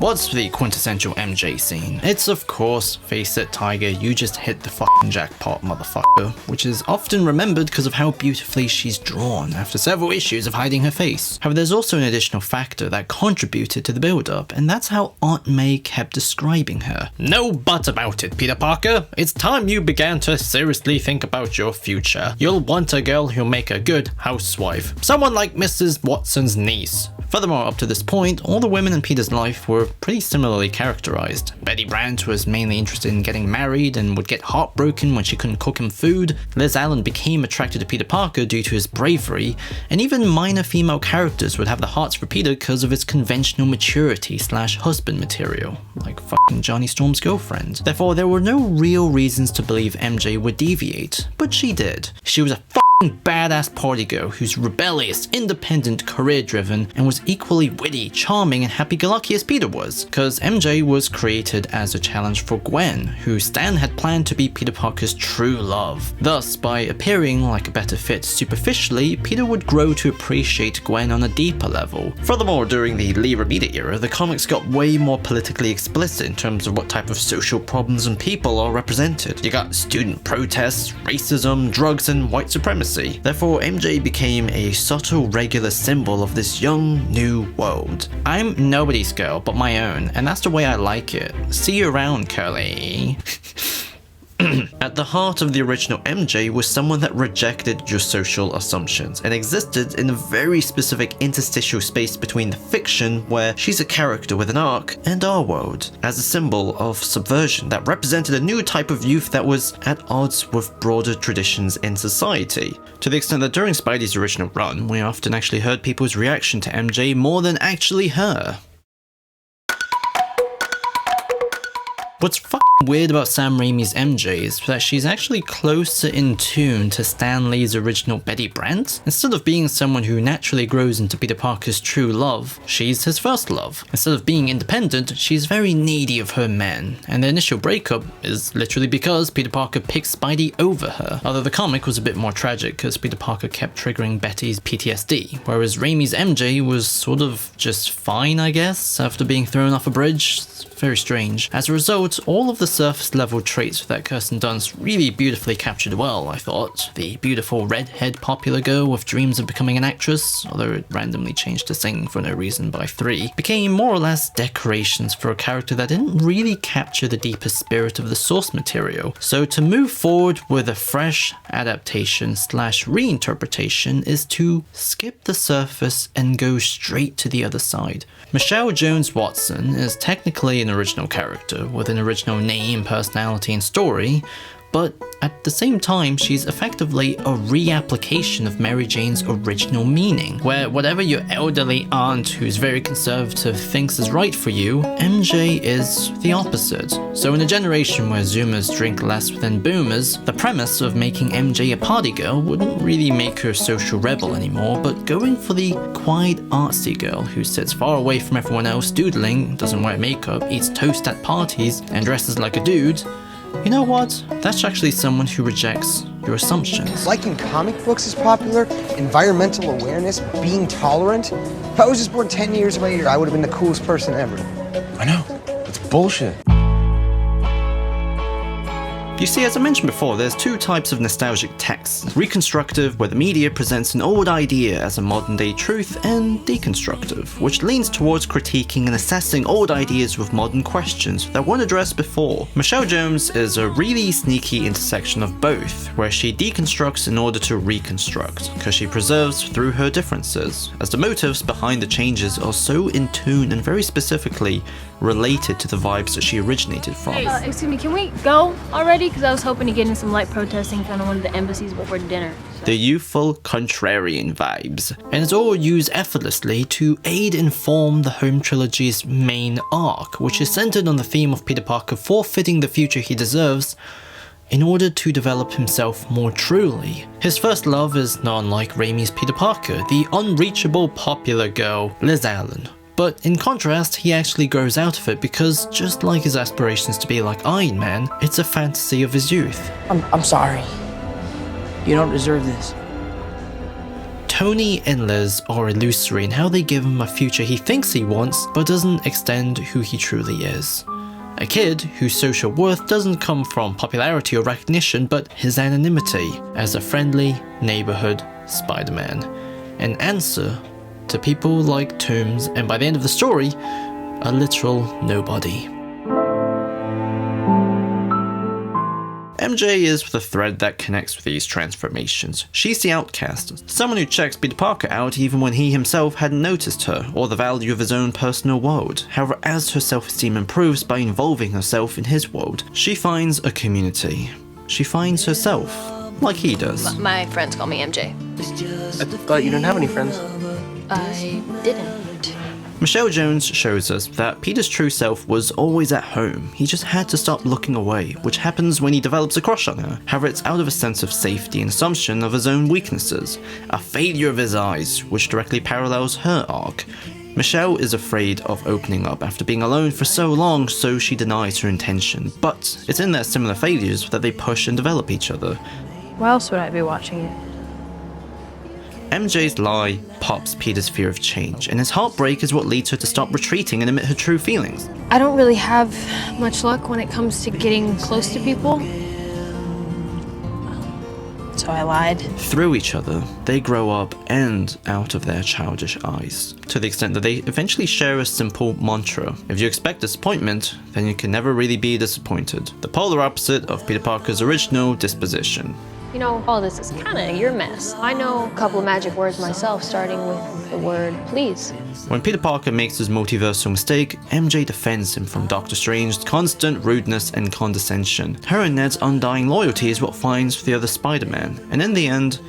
What's the quintessential MJ scene? It's of course, face it Tiger, you just hit the fucking jackpot, motherfucker, which is often remembered because of how beautifully she's drawn after several issues of hiding her face. However, there's also an additional factor that contributed to the build-up, and that's how Aunt May kept describing her. No but about it, Peter Parker. It's time you began to seriously think about your future. You'll want a girl who'll make a good housewife. Someone like Mrs. Watson's niece. Furthermore, up to this point, all the women in Peter's life were pretty similarly characterized. Betty Brant was mainly interested in getting married and would get heartbroken when she couldn't cook him food. Liz Allen became attracted to Peter Parker due to his bravery, and even minor female characters would have the hearts for Peter because of his conventional maturity / husband material, like fucking Johnny Storm's girlfriend. Therefore, there were no real reasons to believe MJ would deviate, but she did. She was a badass party girl who's rebellious, independent, career-driven, and was equally witty, charming, and happy-go-lucky as Peter was, because MJ was created as a challenge for Gwen, who Stan had planned to be Peter Parker's true love. Thus, by appearing like a better fit superficially, Peter would grow to appreciate Gwen on a deeper level. Furthermore, during the Lee Romita era, the comics got way more politically explicit in terms of what type of social problems and people are represented. You got student protests, racism, drugs, and white supremacy. Therefore, MJ became a subtle, regular symbol of this young, new world. I'm nobody's girl, but my own, and that's the way I like it. See you around, Curly. At the heart of the original MJ was someone that rejected your social assumptions and existed in a very specific interstitial space between the fiction, where she's a character with an arc, and our world, as a symbol of subversion that represented a new type of youth that was at odds with broader traditions in society. To the extent that during Spidey's original run, we often actually heard people's reaction to MJ more than actually her. What's fucking weird about Sam Raimi's MJ is that she's actually closer in tune to Stan Lee's original Betty Brant. Instead of being someone who naturally grows into Peter Parker's true love, she's his first love. Instead of being independent, she's very needy of her men, and the initial breakup is literally because Peter Parker picked Spidey over her. Although the comic was a bit more tragic because Peter Parker kept triggering Betty's PTSD, whereas Raimi's MJ was sort of just fine, I guess, after being thrown off a bridge. It's very strange. As a result, all of the surface level traits that Kirsten Dunst really beautifully captured well, I thought. The beautiful redhead popular girl with dreams of becoming an actress, although it randomly changed to sing for no reason by 3, became more or less decorations for a character that didn't really capture the deeper spirit of the source material. So to move forward with a fresh adaptation / reinterpretation is to skip the surface and go straight to the other side. Michelle Jones Watson is technically an original character with an original name, personality, and story, but at the same time, she's effectively a reapplication of Mary Jane's original meaning, where whatever your elderly aunt who's very conservative thinks is right for you, MJ is the opposite. So in a generation where Zoomers drink less than Boomers, the premise of making MJ a party girl wouldn't really make her a social rebel anymore, but going for the quiet artsy girl who sits far away from everyone else doodling, doesn't wear makeup, eats toast at parties, and dresses like a dude, you know what? That's actually someone who rejects your assumptions. Liking comic books is popular, environmental awareness, being tolerant. If I was just born 10 years later, I would have been the coolest person ever. I know. It's bullshit. You see, as I mentioned before, there's two types of nostalgic texts. Reconstructive, where the media presents an old idea as a modern-day truth, and deconstructive, which leans towards critiquing and assessing old ideas with modern questions that weren't addressed before. Michelle Jones is a really sneaky intersection of both, where she deconstructs in order to reconstruct, because she preserves through her differences, as the motives behind the changes are so in tune and very specifically related to the vibes that she originated from. Excuse me, can we go already? Because I was hoping to get in some light protesting in front of one of the embassies before dinner. The youthful contrarian vibes, and it's all used effortlessly to aid and form the Home Trilogy's main arc, which is centered on the theme of Peter Parker forfeiting the future he deserves in order to develop himself more truly. His first love is not unlike Raimi's Peter Parker, the unreachable popular girl, Liz Allen. But in contrast, he actually grows out of it because, just like his aspirations to be like Iron Man, it's a fantasy of his youth. I'm sorry. You don't deserve this. Tony and Liz are illusory in how they give him a future he thinks he wants, but doesn't extend who he truly is. A kid whose social worth doesn't come from popularity or recognition, but his anonymity as a friendly neighborhood Spider-Man. An answer to people like Toombs, and by the end of the story, a literal nobody. MJ is the thread that connects with these transformations. She's the outcast, someone who checks Peter Parker out even when he himself hadn't noticed her, or the value of his own personal world. However, as her self-esteem improves by involving herself in his world, she finds a community. She finds herself, like he does. My friends call me MJ. I thought you didn't have any friends. I didn't. Michelle Jones shows us that Peter's true self was always at home. He just had to stop looking away, which happens when he develops a crush on her. However, it's out of a sense of safety and assumption of his own weaknesses. A failure of his eyes, which directly parallels her arc. Michelle is afraid of opening up after being alone for so long, so she denies her intention. But it's in their similar failures that they push and develop each other. Why else would I be watching it? MJ's lie pops Peter's fear of change, and his heartbreak is what leads her to stop retreating and admit her true feelings. I don't really have much luck when it comes to getting close to people. So I lied. Through each other, they grow up and out of their childish eyes, to the extent that they eventually share a simple mantra. If you expect disappointment, then you can never really be disappointed. The polar opposite of Peter Parker's original disposition. You know, all this is kind of your mess. I know a couple of magic words myself, starting with the word please. When Peter Parker makes his multiversal mistake, MJ defends him from Doctor Strange's constant rudeness and condescension. Her and Ned's undying loyalty is what finds the other Spider-Man, and in the end,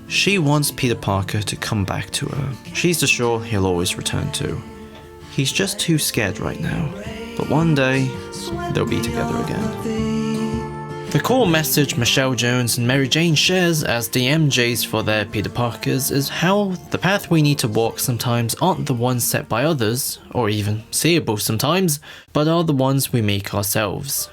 she wants Peter Parker to come back to her. She's the shore he'll always return to. He's just too scared right now, but one day, they'll be together again. The core message Michelle Jones and Mary Jane shares as the MJs for their Peter Parkers is how the path we need to walk sometimes aren't the ones set by others, or even seeable sometimes, but are the ones we make ourselves.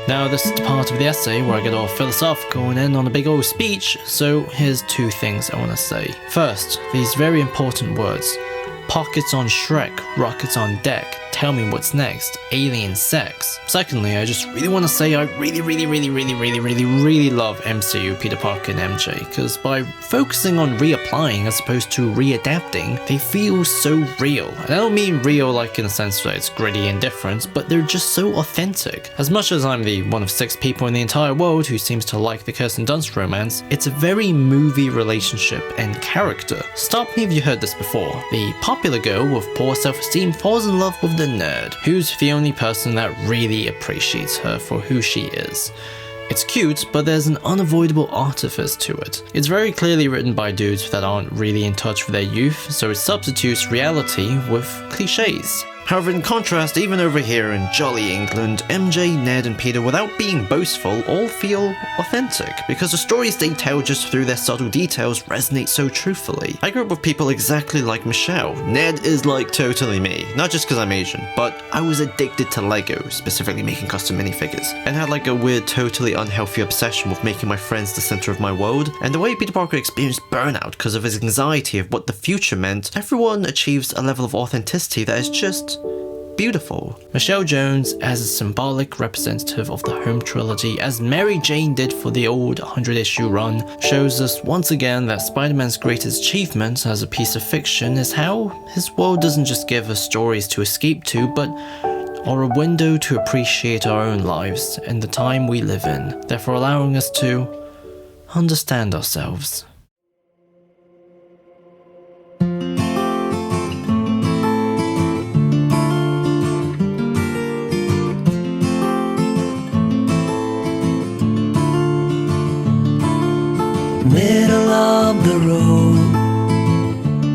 Now, this is the part of the essay where I get all philosophical and end on a big old speech, so here's two things I want to say. First, these very important words. Pockets on Shrek, rockets on deck, tell me what's next, alien sex. Secondly, I just really want to say I really love MCU Peter Parker and MJ, because by focusing on reapplying as opposed to readapting, they feel so real. And I don't mean real like in the sense that it's gritty and different, but they're just so authentic. As much as I'm the one of 6 people in the entire world who seems to like the Kirsten Dunst romance, it's a very movie relationship and character. Stop me if you heard this before. The popular girl with poor self-esteem falls in love with the nerd, who's the only person that really appreciates her for who she is. It's cute, but there's an unavoidable artifice to it. It's very clearly written by dudes that aren't really in touch with their youth, so it substitutes reality with cliches. However, in contrast, even over here in jolly England, MJ, Ned and Peter, without being boastful, all feel authentic, because the stories they tell just through their subtle details resonate so truthfully. I grew up with people exactly like Michelle. Ned is like totally me, not just because I'm Asian, but I was addicted to Lego, specifically making custom minifigures, and had like a weird, totally unhealthy obsession with making my friends the center of my world. And the way Peter Parker experienced burnout because of his anxiety of what the future meant, everyone achieves a level of authenticity that is just beautiful. Michelle Jones as a symbolic representative of the home trilogy, as Mary Jane did for the old 100-issue run, shows us once again that Spider-Man's greatest achievement as a piece of fiction is how his world doesn't just give us stories to escape to, but are a window to appreciate our own lives and the time we live in, therefore allowing us to understand ourselves. Middle of the road,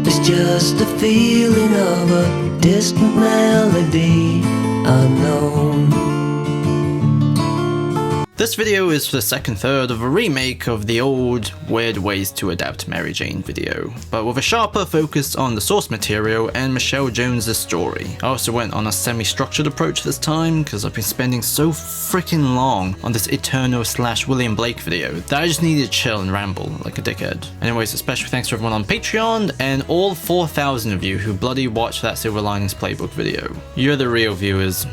it's just a feeling of a distant melody unknown. This video is the second third of a remake of the old Weird Ways to Adapt Mary Jane video, but with a sharper focus on the source material and Michelle Jones' story. I also went on a semi-structured approach this time, because I've been spending so freaking long on this Eternal/William Blake video that I just needed to chill and ramble like a dickhead. Anyways, a special thanks to everyone on Patreon, and all 4,000 of you who bloody watched that Silver Linings Playbook video. You're the real viewers.